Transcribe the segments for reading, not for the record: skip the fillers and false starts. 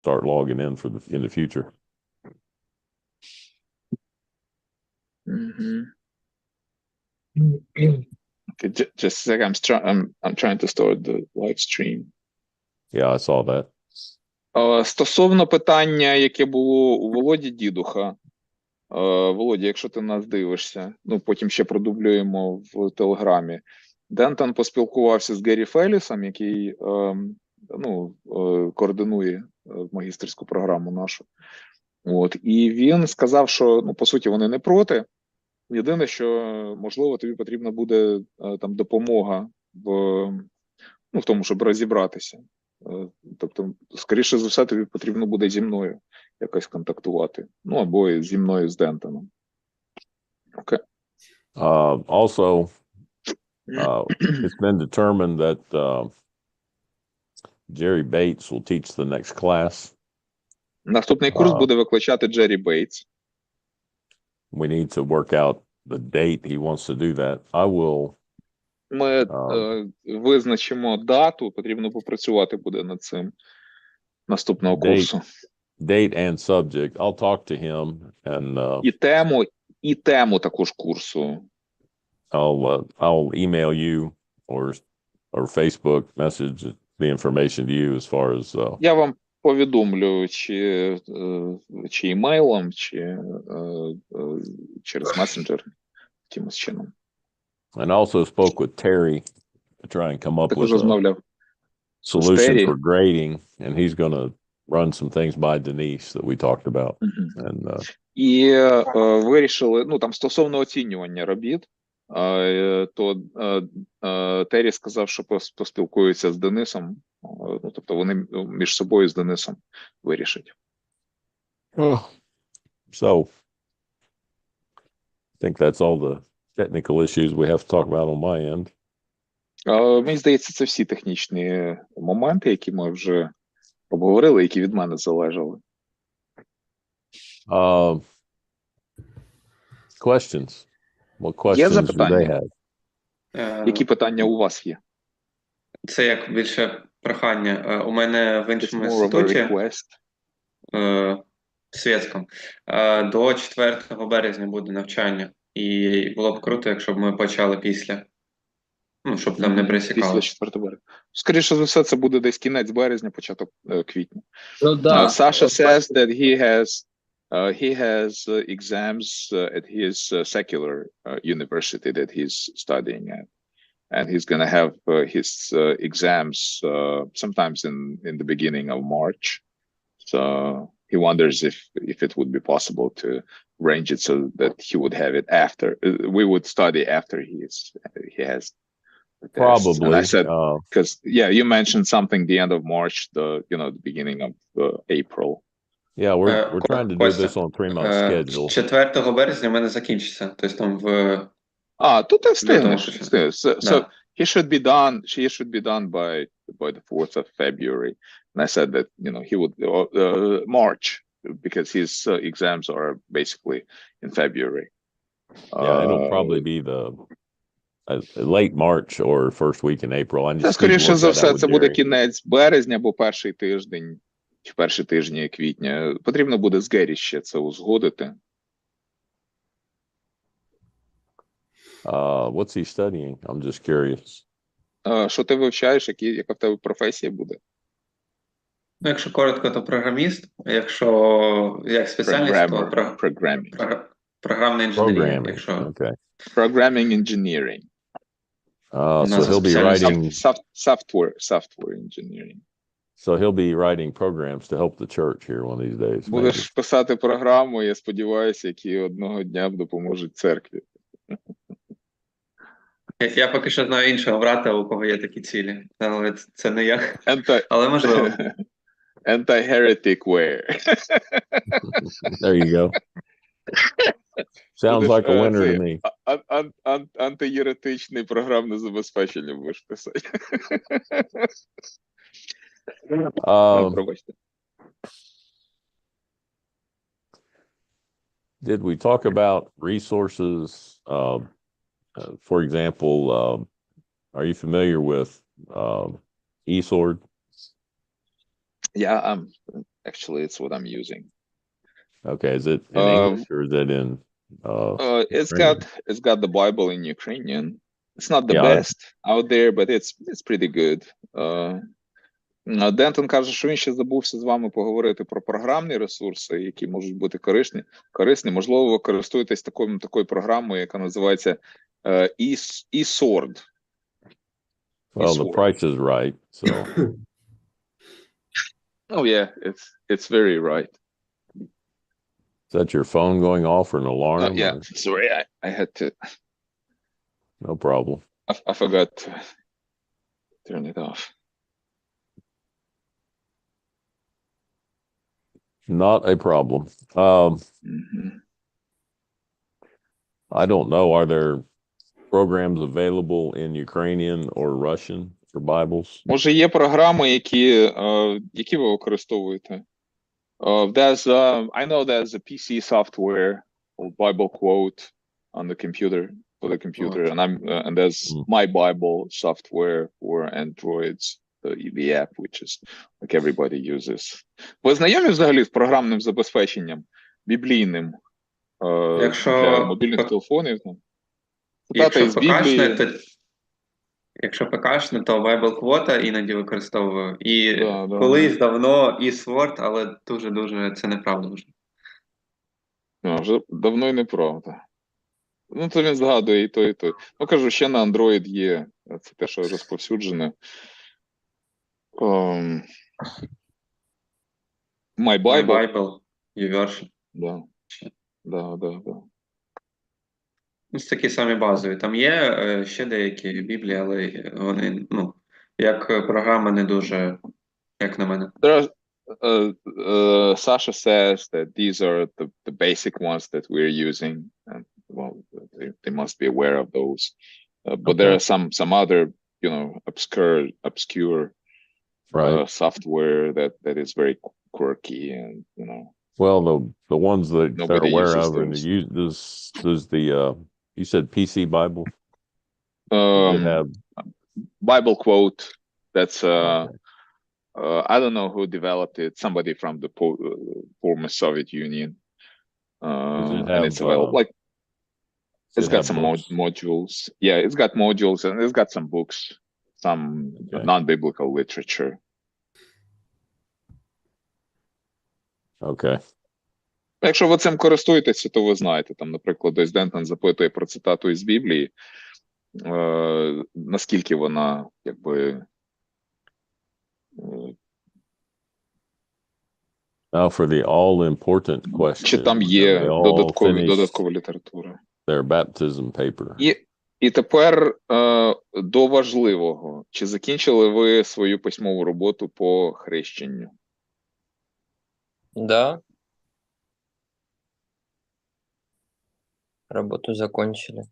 start logging in in the future. Okay, just a sec. I'm trying to start the live stream. Yeah, I saw that. Стосовно питання, яке було у Володі Дідуха. Володя, якщо ти нас дивишся, ну потім ще продублюємо в Телеграмі. Дентон поспілкувався з Гері Фелісом, який координує магістерську програму нашу. От, і він сказав, що ну, по суті вони не проти. Єдине, що можливо тобі потрібна буде там допомога в тому, щоб розібратися. Тобто, скоріше за все, тобі потрібно буде зі мною якось контактувати. Ну, або зі мною з Дентоном. Окей. Also, it's been determined that Jerry Bates will teach the next class. Наступний курс буде викладати Джері Бейтс. We need to work out the date he wants to do that. I will. Ми визначимо дату, потрібно попрацювати буде над цим наступного курсу. Date and subject. I'll talk to him and і тему також курсу. I'll email you or Facebook message the information to you as far as Я вам повідомлю чи імейлом, чи через месенджер якимось чином. And also spoke with Terry to try and come up with a solution for grading, and he's going to run some things by Denise that we talked about. І вирішили, ну там стосовно оцінювання робіт, то Террі сказав, що поспілкується з Денисом, ну тобто вони між собою з Денисом вирішать. So, I think that's all the technical issues we have to talk about on my end. Мені здається, це всі технічні моменти, які ми вже обговорили, які від мене залежали. Questions? What questions do they have? Які питання у вас є? Це як більше прохання. У мене в іншому інституті Свєтському до 4 березня буде навчання. І було б круто, якщо б ми почали після. Ну, щоб там не присікало. Після 4 березня. Скоріше за все, це буде десь кінець березня, початок квітня. Sasha says that he has exams at his secular university that he's studying at. And he's going to have his exams sometimes in the beginning of March. So he wonders if it would be possible to arrange it so that he would have it after. We would study after he has the test. Probably. And I said, because you mentioned something the end of March, the beginning of April. Yeah, we're trying to do this on 3-month schedule. 4 березня в мене закінчиться. Тобто там в... Тут ти встигнеш. So he should be done by the 4th of February. And I said that, he would March, because his exams are basically in February. Yeah, it'll probably be the late March or first week in April. Скоріше за все, це буде кінець березня або перший тиждень, чи перші тижні квітня. Потрібно буде з Гері ще це узгодити. What's he studying? I'm just curious. Що ти вивчаєш, яка в тебе професія буде? Ну, якщо коротко, то програміст. Якщо як спеціальність, то програмна інженерія. Okay. Programming engineering. So he'll be writing software engineering. So he'll be writing programs to help the church here one of these days. Будеш писати програму, я сподіваюся, які одного дня допоможуть церкві. Я поки що знаю іншого брата, у кого є такі цілі. Але це не я. Але можливо. Anti-heretic wear. There you go. Sounds like a winner to me. Антиєретичне програмне забезпечення будеш писати. Did we talk about resources? For example, are you familiar with eSword? Yeah, Actually, it's what I'm using. Okay, is it in English or is it in it's got the Bible in Ukrainian. It's not the best out there, but it's pretty good. Дентон каже, що він ще забувся з вами поговорити про програмні ресурси, які можуть бути корисні. Можливо, ви користуєтесь такою програмою, яка називається eSword. Well, the price is right, so. Oh yeah, it's very right. Is that your phone going off or an alarm? Yeah, sorry, I had to. No problem. I forgot to turn it off. Not a problem. I don't know. Are there programs available in Ukrainian or Russian for Bibles? Може, є програми, які ви використовуєте? I know there's a PC software called Bible Quote on the computer, for the computer, and there's My Bible software for Androids, the app, which is like everybody uses. Ви знайомі взагалі з програмним забезпеченням біблійним для мобільних телефонів? Якщо ПКшне, то Bible Quote іноді використовую. І колись давно eSword, але дуже-дуже це неправда вже. Вже давно і неправда. Ну, це він згадує і то, і то. Ну, кажу, ще на Android є. Це те, що розповсюджене. My Bible. YouVersion. Да. Ось такі самі базові. Там є ще деякі біблії, але вони, як програма не дуже, як на мене. Sasha says that these are the basic ones that we're using. And, well, they must be aware of those. But there are some other, obscure software that is very quirky and, Well, the ones that they're aware of, and does the you said PC Bible? Have Bible Quote. That's I don't know who developed it. Somebody from the former Soviet Union. And it's available. It's got some modules. Yeah, it's got modules and it's got some books, some non-biblical literature. Okay. Якщо ви цим користуєтеся, то ви знаєте, там, наприклад, ось Дентон запитує про цитату із Біблії, наскільки вона, Now for the all-important question. Чи там є додаткова література? Their baptism paper. І тепер до важливого. Чи закінчили ви свою письмову роботу по хрещенню? Да. Работу закончили.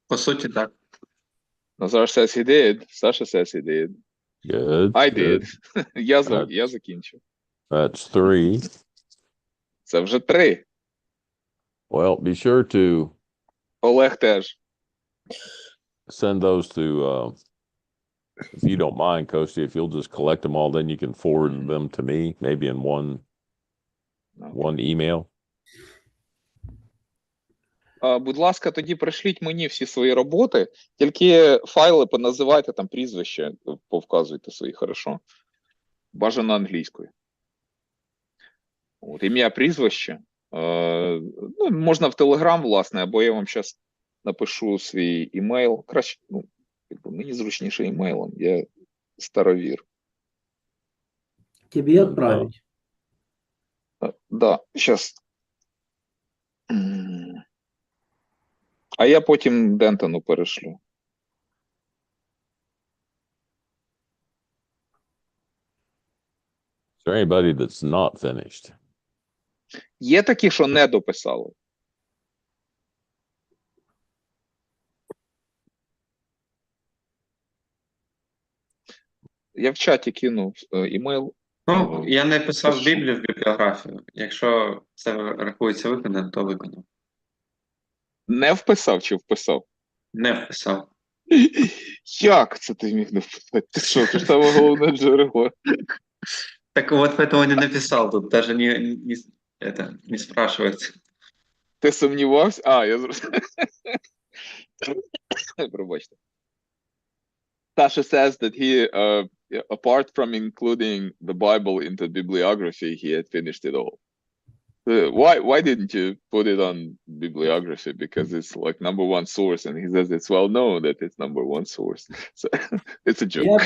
По суті, так. Nazar says he did. Sasha says he did. Good. I did. Я закінчив. That's 3. Це вже 3. Well, be sure to Олег теж. Send those to if you don't mind, Kosti, if you'll just collect them all, then you can forward them to me, maybe in one email. Будь ласка, тоді пришліть мені всі свої роботи, тільки файли поназивайте, там прізвище, повказуйте свої, хорошо? Бажано англійською. Ім'я, прізвище. Можна в Телеграм, власне, або я вам зараз напишу свій імейл. Краще, мені зручніше імейлом, я старовір. Тебе відправити? Да, зараз. А я потім Дентону перешлю. Is there anybody that's not finished? Є такі, що не дописали? Я в чаті кинув імейл. Я не писав Біблію в бібліографію. Якщо це рахується виконано, то виконав. Не вписав чи вписав? Не вписав. Як це ти міг не вписати? Ти що, це саме головне джерело? Так вот поэтому не написал, тут даже не спрашивается. Ти сумнівався? А, я зрозумів. Пробачте. Sasha says that he, apart from including the Bible into bibliography, he had finished it all. Why didn't you put it on bibliography? Because it's like number one source, and he says it's well known that it's number one source. So it's a joke.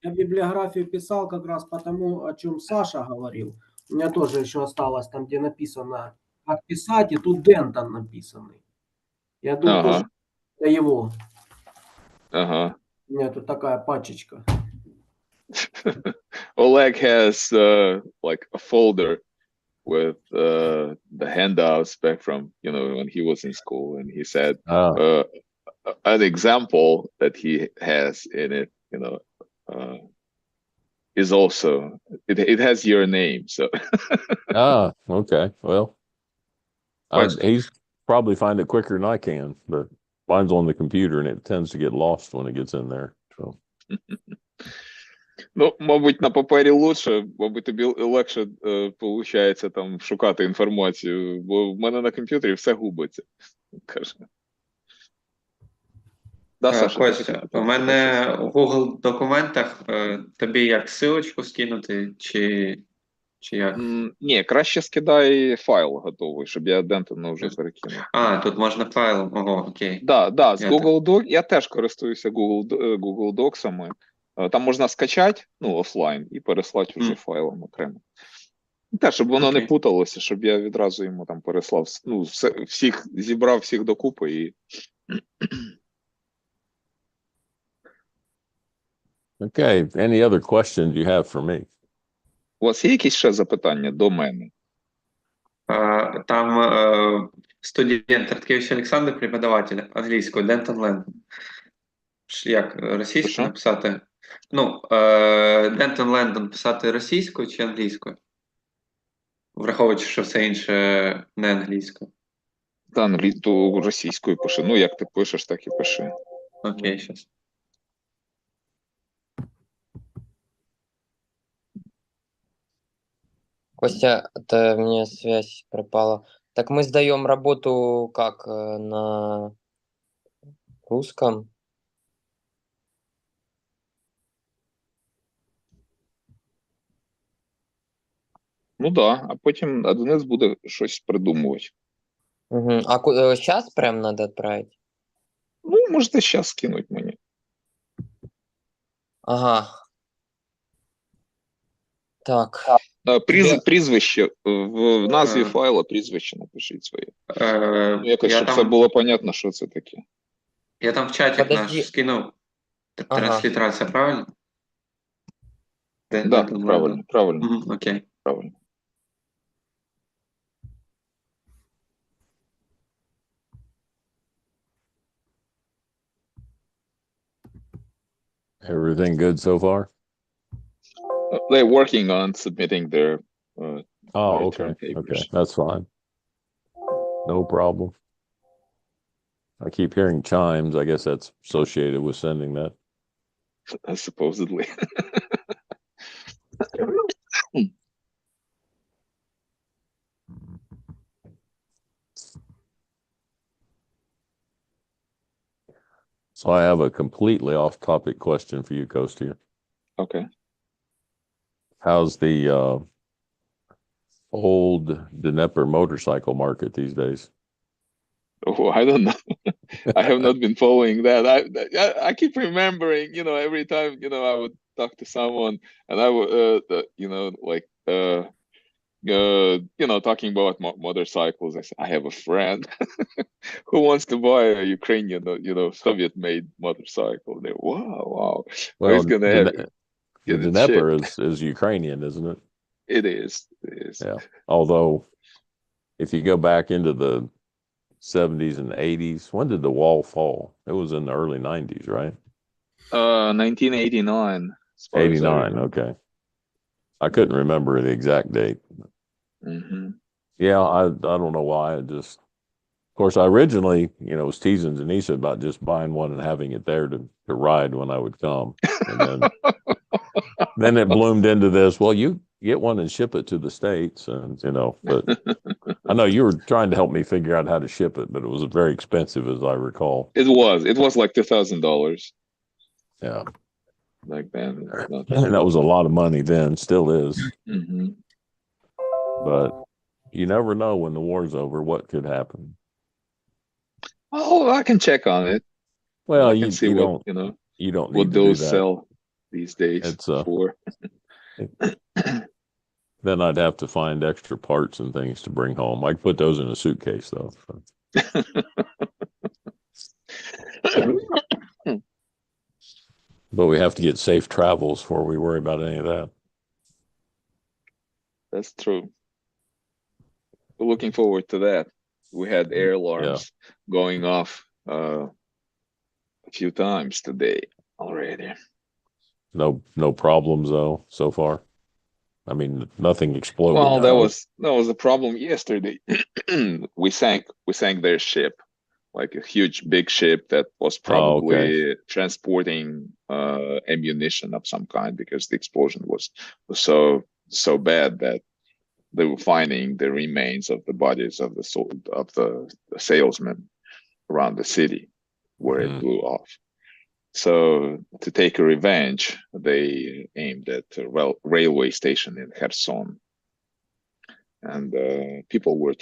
Я библиографию писал как раз потому, о чем Саша говорил. У меня тоже еще осталось там, где написано как писать, и тут Дентон написанный. Я думаю, тоже это его. Ага. У меня тут такая пачечка. Oleg has like a folder with the handouts back from, when he was in school, and he said an example that he has in it, is also it has your name. So okay. Well, he's probably find it quicker than I can, but mine's on the computer and it tends to get lost when it gets in there. So ну, мабуть, на папері лучше, мабуть, тобі легше получається там шукати інформацію, бо в мене на комп'ютері все губиться. Каже. Да, Саша, Костя, у мене в Google документах тобі як силочку скинути, чи як? Ні, краще скидай файл готовий, щоб я Дентона вже перекинув. А, тут можна файлом, ого, окей. Да, з Google Docs, я теж користуюся Google Docs'ами. Там можна скачати, офлайн, і переслати вже файлом окремо. Те, щоб воно не путалося, щоб я відразу йому там переслав, зібрав всіх докупи і... Okay, any other questions you have for me? У вас є якісь ще запитання до мене? Там студент Радкевич Олександр, преподаватель англійської, Дентон Лендон. Як російською написати? Дентон Лендон писати російською чи англійською? Враховуючи, що все інше не англійською. То російською пиши. Як ти пишеш, так і пиши. Окей, щас. Костя, это мне связь пропала. Так мы сдаем работу как на русском? Да, а потім Денис буде щось придумувати. Угу. А сейчас прям надо отправить? Можете сейчас скинуть мені. Ага. Так. Прізвище, в назві файла прізвище напишіть своє. Якось, щоб все було понятно, що це таке. Я там в чатик наш скинув. Транслітерація, правильно? Да, правильно. Окей. Правильно. Everything good so far? They're working on submitting their okay. That's fine. No problem. I keep hearing chimes. I guess that's associated with sending that. Supposedly. So I have a completely off-topic question for you, Kostya. Okay. How's the old Dnieper motorcycle market these days? Oh, I don't know. I have not been following that. I keep remembering, every time, I would talk to someone and I would, talking about motorcycles. I said, I have a friend who wants to buy a Ukrainian, Soviet-made motorcycle. They, wow. Well, he's gonna have the Dnieper is Ukrainian, isn't it? It is. Yeah. Although, if you go back into the 70s and 80s, when did the wall fall? It was in the early 90s, right? 1989. 89. Okay. I couldn't remember the exact date. Mm-hmm. Yeah, I don't know why. Of course, I originally, was teasing Denise about just buying one and having it there to ride when I would come. And then then it bloomed into this, well, you get one and ship it to the States. And, you know, but I know you were trying to help me figure out how to ship it, but it was very expensive, as I recall. It was like $2,000. Yeah. Like then. And that was a lot of money then, still is. Mm-hmm. But you never know when the war's over what could happen. Oh, I can check on it. Well, I can see you what, don't, you know, you don't what need to do those that. sell these days It's for. Then I'd have to find extra parts and things to bring home. I could put those in a suitcase though. But we have to get safe travels before we worry about any of that. That's true. We're looking forward to that. We had air alarms going off a few times today already. No problems though so far. I mean, nothing exploded. Well, that was a problem yesterday. we sank their ship, like a huge big ship that was probably transporting ammunition of some kind, because the explosion was so bad that they were finding the remains of the bodies of the salesmen around the city where it blew off. So to take a revenge, they aimed at a railway station in Kherson, and people were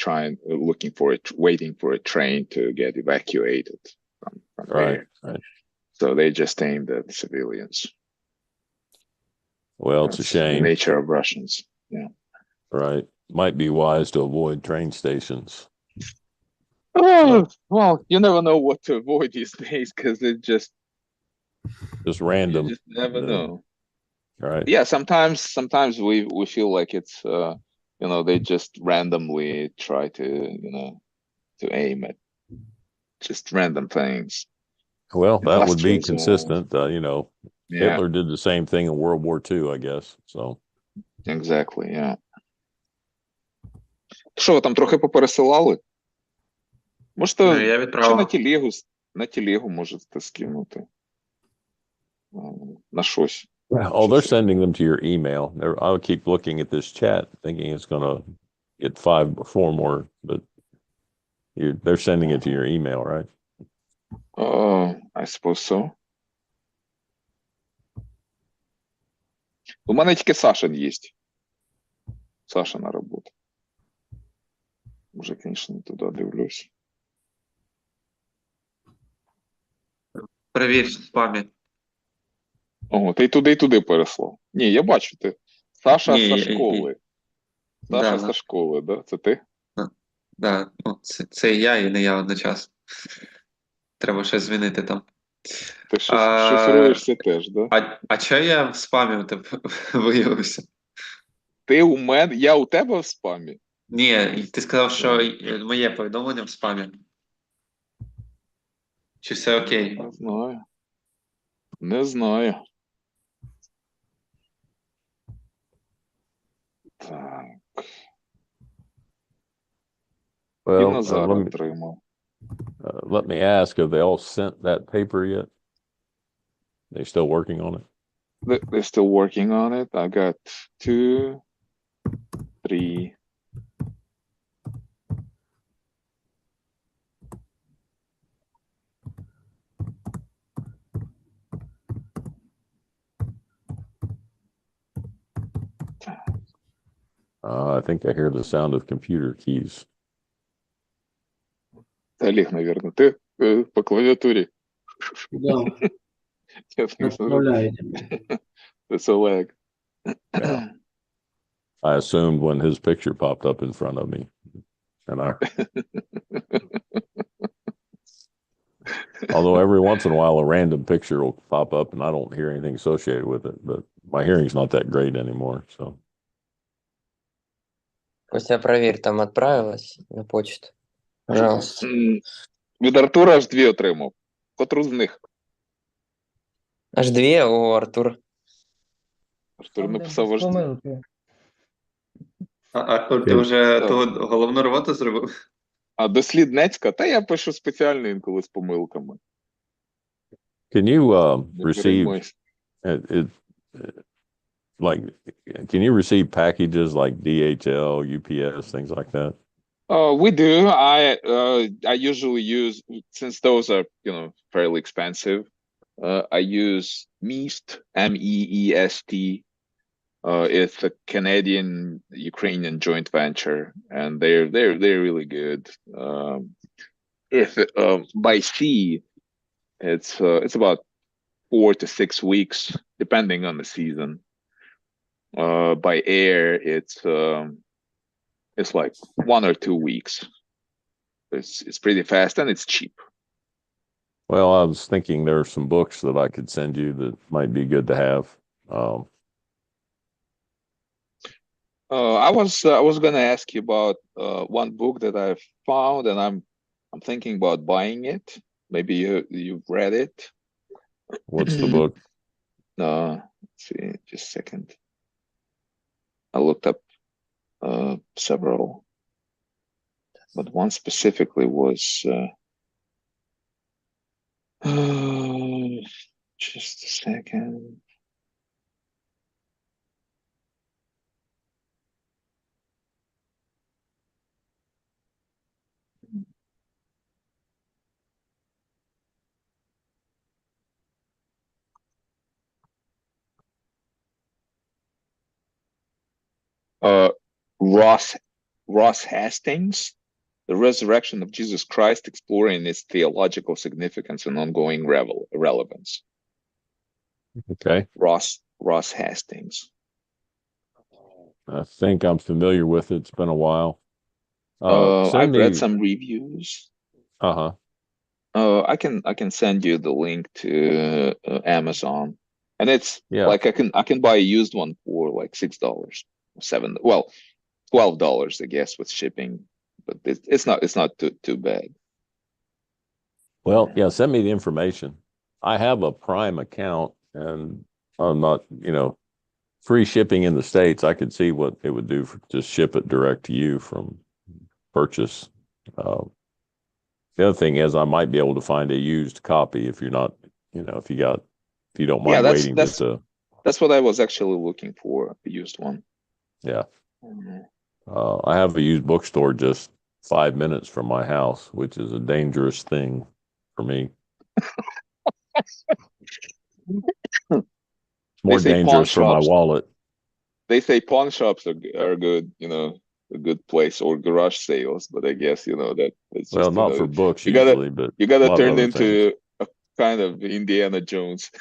waiting for a train to get evacuated from there. Right. So they just aimed at civilians. Well, it's a shame. The nature of Russians. Yeah. Right. Might be wise to avoid train stations. Oh, well, you never know what to avoid these days, because it just random. You just never know. Right. Yeah, sometimes we feel like it's they just randomly try to aim at just random things. Well, that would be consistent. Yeah. Hitler did the same thing in World War II, I guess. So Exactly, yeah. Що ви там трохи попересилали? Можете я відправив. чи на телегу можете скинути. На щось. Oh, they're sending them to your email. I'll keep looking at this chat, thinking it's going to get 5 or 4 more, but they're sending it to your email, right? I suppose so. У мене тільки Сашин є. Сашина робота. Уже, звісно, не туди дивлюсь. Перевір в спамі. Ого, ти і туди переслав. Ні, я бачу, ти. Саша зі школи. Саша зі школи, да? Це ти? Да, це я і не я одночасно. Треба щось змінити там. Ти шифруєшся теж, да? А чого я в спамі у тебе виявився? Ти у мене? Я у тебе в спамі? Ні, ти сказав, що моє повідомлення в спамі. Чи все окей? Не знаю. Не знаю. Так. Well, let me ask, have they all sent that paper yet? They still working on it? They're still working on it. I got 2, 3. I think I hear the sound of computer keys. Олег, наверное, ты по клавиатуре. Да. That's Oleg. Yeah. I assumed when his picture popped up in front of me. And although every once in a while a random picture will pop up and I don't hear anything associated with it, but my hearing's not that great anymore, so. Костя, проверь, там отправилось на почту. Пожалуйста. Від Артура аж 2 отримав. Котру з них? Аж 2? О, Артур. Артур написав аж 2. Артур, ти вже ту головну роботу зробив? А дослідницька? Та я пишу спеціально інколи з помилками. Can you receive like, can you receive packages like DHL, UPS, things like that? We do. I usually use, since those are, fairly expensive, I use Meest, MEEST. It's a Canadian-Ukrainian joint venture, and they're really good. If by sea, it's about 4 to 6 weeks, depending on the season. By air, it's like 1 or 2 weeks. It's pretty fast and it's cheap. Well, I was thinking there are some books that I could send you that might be good to have. I was going to ask you about one book that I found, and I'm thinking about buying it. Maybe you've read it. What's the book? Let's see, just a second. I looked up several, but one specifically was just a second. Ross Hastings, The Resurrection of Jesus Christ, Exploring its Theological Significance and Ongoing Relevance. Okay. Ross Hastings. I think I'm familiar with it. It's been a while. I've read some reviews. Uh-huh. I can send you the link to Amazon, and it's like I can buy a used one for like $6, $12, I guess, with shipping, but it's not too bad. Well, yeah, send me the information. I have a Prime account, and I'm not, free shipping in the States. I could see what it would do for just ship it direct to you from purchase. The other thing is I might be able to find a used copy if you're not, if you don't mind waiting. That's what I was actually looking for, a used one. Yeah. I have a used bookstore just 5 minutes from my house, which is a dangerous thing for me. More dangerous for my wallet. They say pawn shops are good, a good place, or garage sales, but I guess that it's just, not for books usually, but you gotta turn into a kind of Indiana Jones.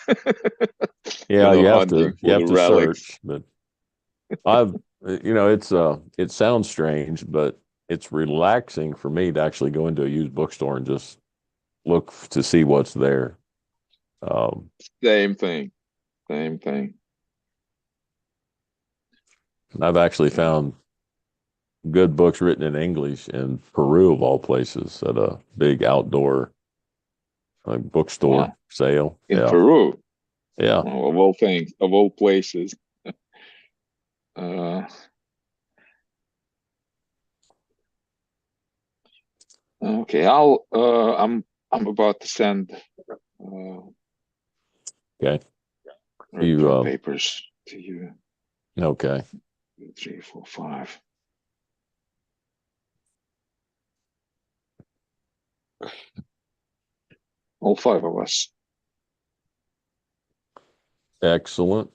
Yeah, you have to search, but it sounds strange, but it's relaxing for me to actually go into a used bookstore and just look to see what's there. Same thing. I've actually found good books written in English in Peru, of all places, at a big outdoor bookstore sale. In Peru? Yeah. Of all things, of all places. Okay, I'm about to send okay. Papers to you. Okay. 3, 4, 5. All 5 of us. Excellent.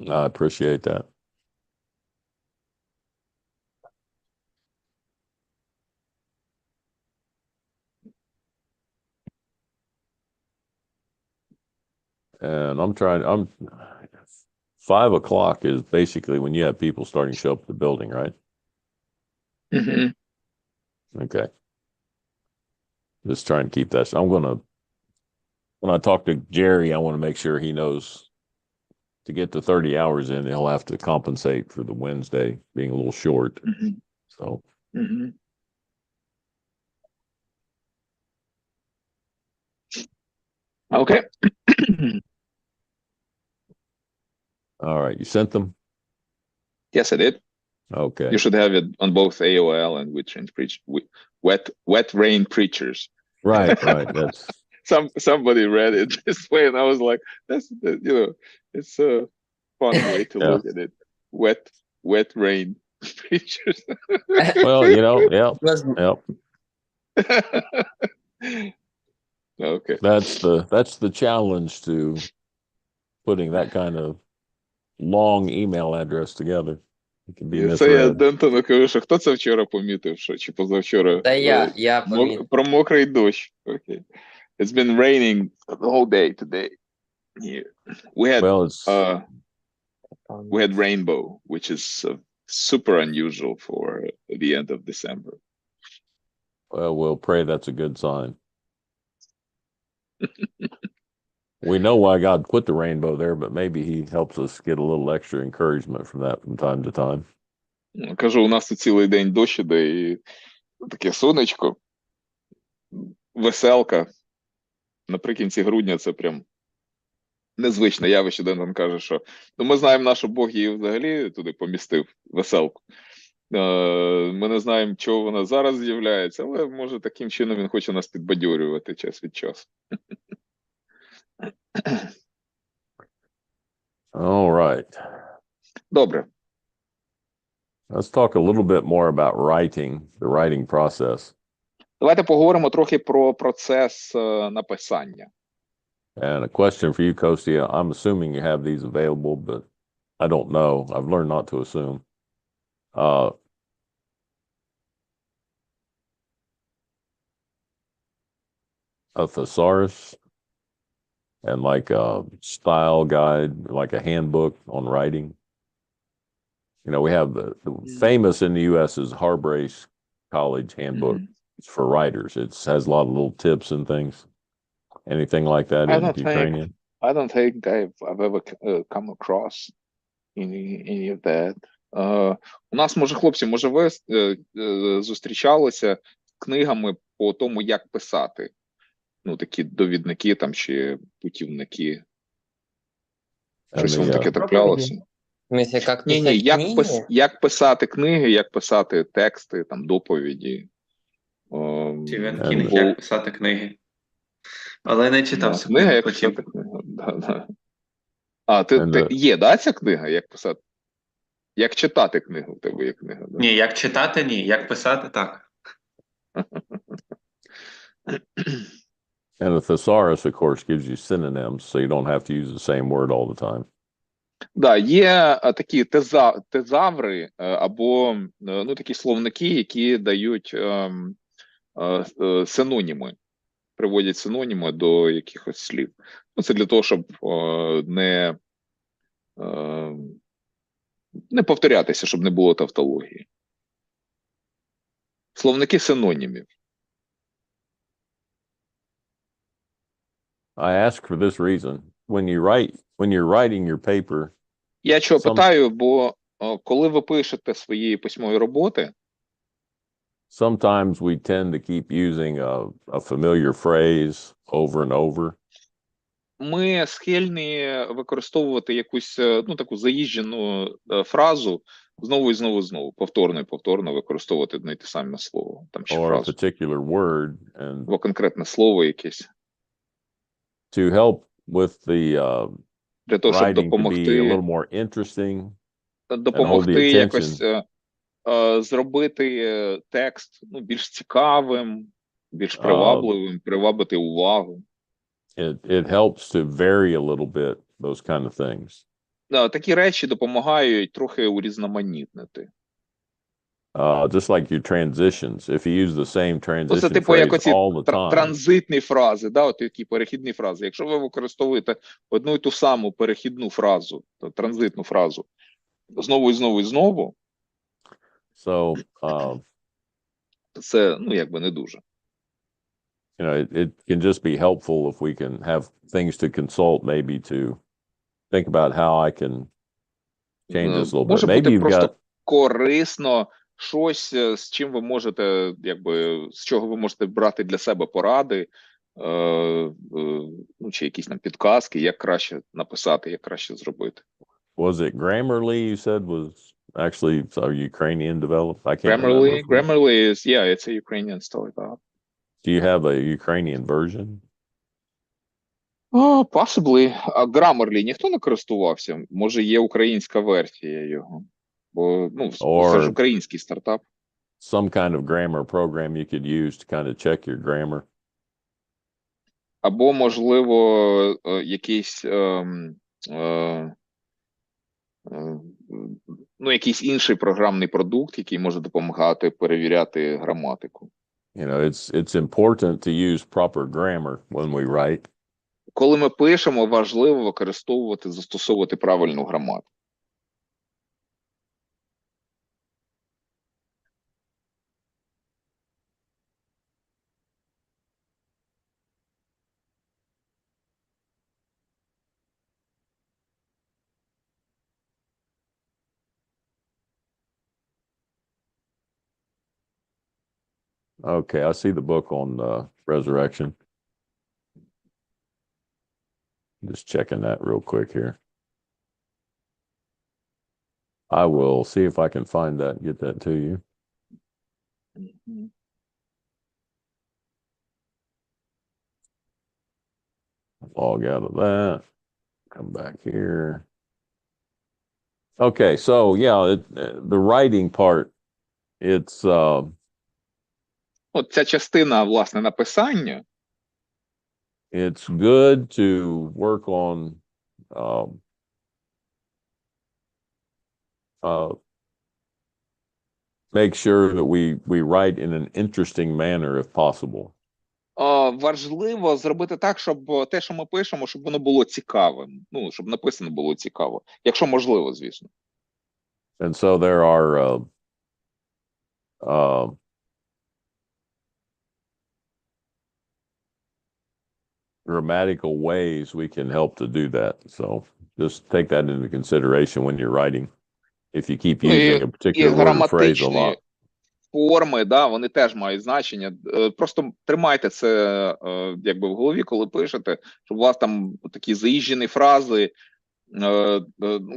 I appreciate that. And I'm 5 o'clock is basically when you have people starting to show up at the building, right? Mm-hmm. Okay. Just trying to keep that. So when I talk to Jerry, I want to make sure he knows to get to 30 hours in, he'll have to compensate for the Wednesday being a little short. Mm-hmm. So. Mm-hmm. Okay. All right. You sent them? Yes, I did. Okay. You should have it on both AOL and Wet Rain Preachers. Right. That's somebody read it this way, and I was like, it's fun way to Yeah. look at it. Wet rain preachers. Well, you know, yeah, Was- yeah. Okay. That's the challenge to putting that kind of long email address together. It can be І це я misread. Дентону кажу, що хто це вчора помітив, що чи позавчора Та я помітив. про мокрий дощ. Okay. It's been raining the whole day today. Here. Well, it's We had rainbow, which is super unusual for the end of December. well, we'll pray that's a good sign. We know why God put the rainbow there, but maybe he helps us get a little extra encouragement from that from time to time. Кажу, у нас тут цілий день дощ іде, і таке сонечко, веселка. Наприкінці грудня це прям незвичне явище. Дентон каже, що ну, ми знаємо, наш Бог її взагалі туди помістив, веселку. Ми не знаємо, чого вона зараз з'являється, але, може, таким чином він хоче нас підбадьорювати час від часу. All right. Добре. Let's talk a little bit more about writing, the writing process. Давайте поговоримо трохи про процес написання. And a question for you, Kostya. I'm assuming you have these available, but I don't know. I've learned not to assume. A thesaurus and like a style guide, like a handbook on writing. You know, we have the famous in the U.S. is Harbrace College Handbook. It's for writers. It has a lot of little tips and things. Anything like that I in don't think- Ukrainian? I don't think I've ever come across any of that. У нас, може, хлопці, може, ви зустрічалися з книгами по тому, як писати? Ну, такі довідники там чи путівники. Щось вам таке траплялося? В смысле, как Ні, писать як, книги? як писати книги, як писати тексти, там, доповіді. Стівен Ем, Кінг, бо- як писати книги. Але не читав собі, книга, як хотів. писати книгу. Да. А, ти And, є, да, ця книга, як писати? Як читати книгу, в тебе є книга, да? Ні, як читати, ні. Як писати, так. And a thesaurus, of course, gives you synonyms, so you don't have to use the same word all the time. Да, є такі тезаври або ну, такі словники, які дають синоніми, приводять синоніми до якихось слів. Ну, це для того, щоб не повторятися, щоб не було тавтології. Словники синонімів. I ask for this reason. When you're writing your paper, Я чого Сам- питаю, бо коли ви пишете свої письмові роботи, sometimes we tend to keep using a familiar phrase over and over. ми схильні використовувати якусь ну, таку заїжджену фразу знову і знову і знову, повторно і повторно використовувати одне й те саме слово, там чи Or a фразу, particular word, and або конкретне слово якесь, to help with the для того, щоб writing to be a допомогти, little more interesting. допомогти attention. якось зробити текст ну, більш цікавим, більш привабливим, привабити увагу. It helps to vary a little bit, those kind of things. Такі речі допомагають трохи урізноманітнити. Just like your transitions. If you use the same Ну, transition це типу як phrase оці all the time, транзитні фрази, да, от такі перехідні фрази. Якщо ви використовуєте одну і ту саму перехідну фразу, транзитну фразу, знову і знову і знову, so це, ну, якби не дуже. you know, it can just be helpful if we can have things to consult, maybe to think about how I can change this a little bit. Може Maybe бути you've просто got корисно щось, з чим ви можете, якби, з чого ви можете брати для себе поради, ну, чи якісь там підказки, як краще написати, як краще зробити. was it Grammarly you said was actually Ukrainian developed? I can't remember. Grammarly is, yeah, it's a Ukrainian startup. Do you have a Ukrainian version? Possibly. А Grammarly ніхто не користувався? Може, є українська версія його? Бо, ну, це ж Or український стартап. some kind of grammar program you could use to kind of check your grammar. Або, можливо, якийсь ну, якийсь інший програмний продукт, який може допомагати перевіряти граматику. You know, it's important to use proper grammar when we write. Коли ми пишемо, важливо використовувати, застосовувати правильну граматику. Okay, I see the book on resurrection. Just checking that real quick here. I will see if I can find that and get that to you. Log out of that. Come back here. Okay, so yeah, the writing part, it's От ця частина, власне, написання, it's good to work on make sure that we write in an interesting manner if possible. важливо зробити так, щоб те, що ми пишемо, щоб воно було цікавим. Ну, щоб написано було цікаво. Якщо можливо, звісно. And so there are grammatical ways we can help to do that. So just take that into consideration when you're writing. If you keep using a particular word or phrase a lot. Форми, да, вони теж мають значення. Просто тримайте це якби в голові, коли пишете, щоб у вас там такі заїжджені фрази,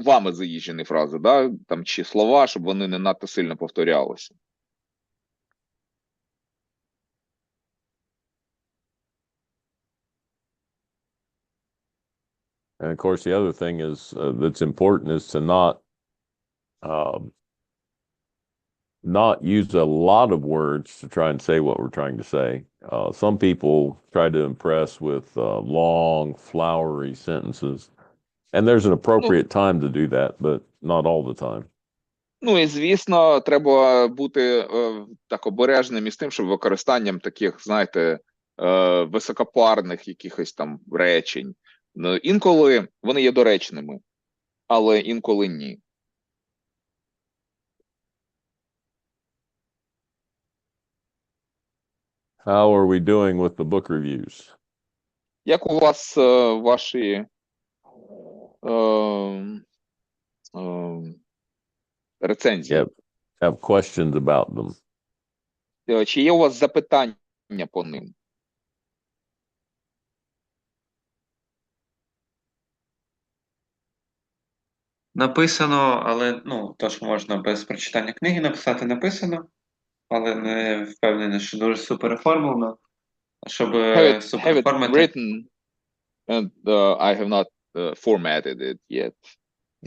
вами заїжджені фрази, да, там, чи слова, щоб вони не надто сильно повторялися. And of course, the other thing is that's important is to not use a lot of words to try and say what we're trying to say. Some people try to impress with long, flowery sentences, and there's an appropriate time to do that, but not all the time. Ну і, звісно, треба бути так обережним із тим, щоб використанням таких, знаєте, високопарних якихось там речень. Інколи вони є доречними, але інколи ні. How are we doing with the book reviews? Як у вас ваші рецензії? Have questions about them? Чи є у вас запитання по ним? Написано, але, ну, то, що можна без прочитання книги написати, написано, але не впевнений, що дуже супер оформлено. Щоб супер оформити... written, and I have not formatted it yet.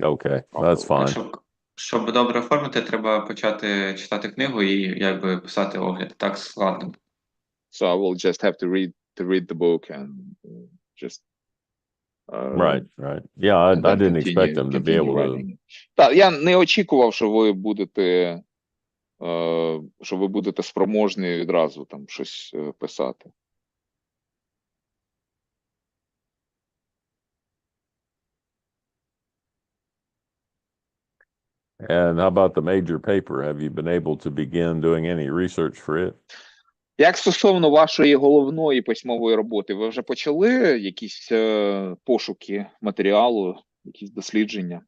Okay, that's fine. Щоб добре оформити, треба почати читати книгу і якби писати огляд. Так складно. So I will just have to read the book and just Right. Yeah, I didn't expect them to be able to. Так, я не очікував, що ви будете спроможні відразу там щось писати. And how about the major paper? Have you been able to begin doing any research for it? Як стосовно вашої головної письмової роботи, ви вже почали якісь пошуки матеріалу, якісь дослідження?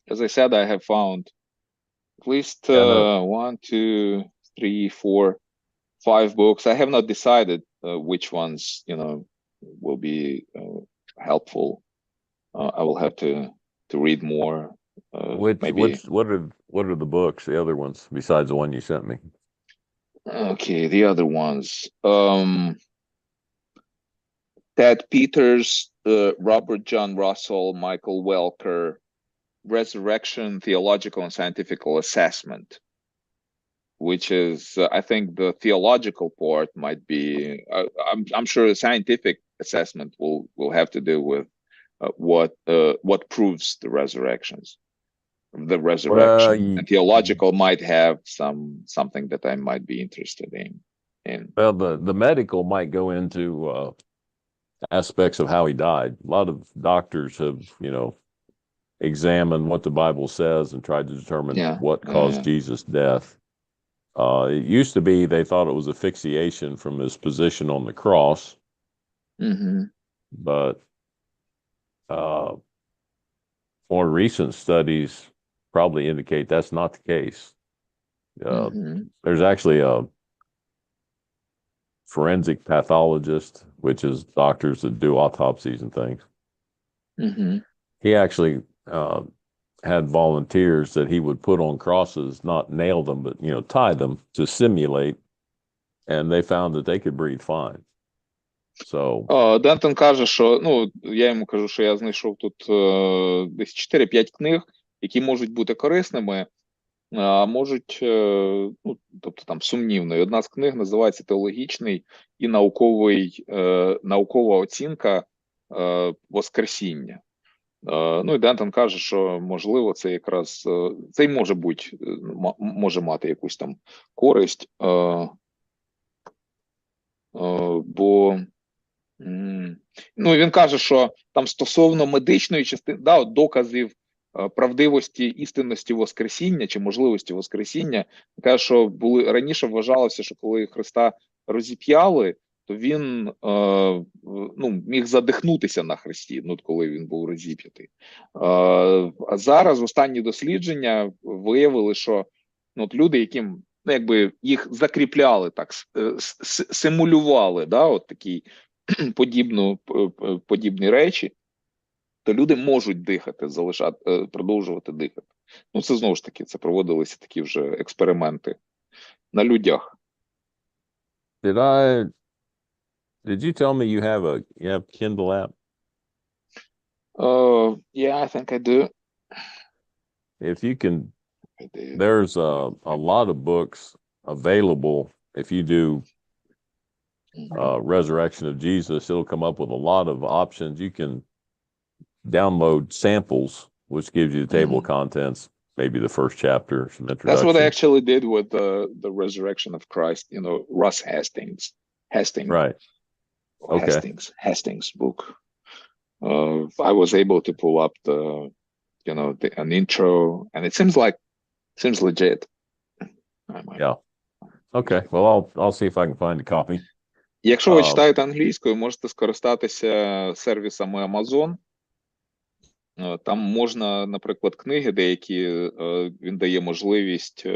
As I said, I have found at least 1, 2, 3, 4, 5 books. I have not decided which ones, will be helpful. I will have to read more maybe. What are the books, the other ones, besides the one you sent me? Okay, the other ones. Ted Peters, Robert John Russell, Michael Welker, Resurrection, Theological and Scientific Assessment, which is, I think the theological part might be, I'm sure the scientific assessment will have to do with what proves the resurrection. And theological might have something that I might be interested in. Well, the medical might go into aspects of how he died. A lot of doctors have, examined what the Bible says and tried to determine what caused Jesus' death. It used to be they thought it was asphyxiation from his position on the cross. Mm-hmm. But more recent studies probably indicate that's not the case. There's actually a forensic pathologist, which is doctors that do autopsies and things. Mm-hmm. He actually had volunteers that he would put on crosses, not nail them, but tie them to simulate, and they found that they could breathe fine. So Дентон каже, що, я йому кажу, що я знайшов тут десь 4-5 книг, які можуть бути корисними, а можуть, тобто там сумнівною. Одна з книг називається «Теологічний і наукова оцінка Воскресіння». І Дентон каже, що можливо це якраз, це й може мати якусь там користь, бо він каже, що там стосовно медичної частини, доказів правдивості, істинності Воскресіння чи можливості Воскресіння, каже, що раніше вважалося, що коли Христа розіп'яли, то він міг задихнутися на хресті, коли він був розіп'ятий. А зараз останні дослідження виявили, що люди, яким їх закріпляли, так симулювали, от такі подібні речі, то люди можуть дихати, продовжувати дихати. Це знову ж таки, це проводилися такі вже експерименти на людях. Did you tell me you have Kindle app? Yeah, I think I do. If you can, there's a lot of books available. If you do Resurrection of Jesus, it'll come up with a lot of options. You can download samples, which gives you the table of contents, maybe the first chapter, some introduction. That's what I actually did with the Resurrection of Christ, Russ Hastings. Right. Okay. Hastings book. I was able to pull up an intro, and it seems legit. Yeah. Okay. Well, I'll see if I can find a copy. Якщо ви читаєте англійською, можете скористатися сервісами Amazon. Там можна, наприклад, книги деякі, він дає можливість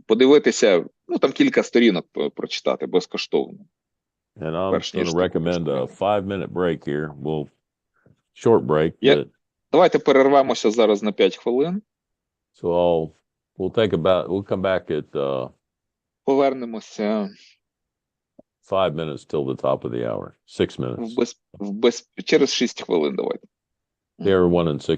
подивитися, там кілька сторінок прочитати безкоштовно. And I'm going to recommend a 5-minute break here. Short break. Давайте перервемося зараз на 5 хвилин. So we'll come back at повернемося 5 minutes till the top of the hour. 6 minutes. Через 6 хвилин давайте. There, 1 and 6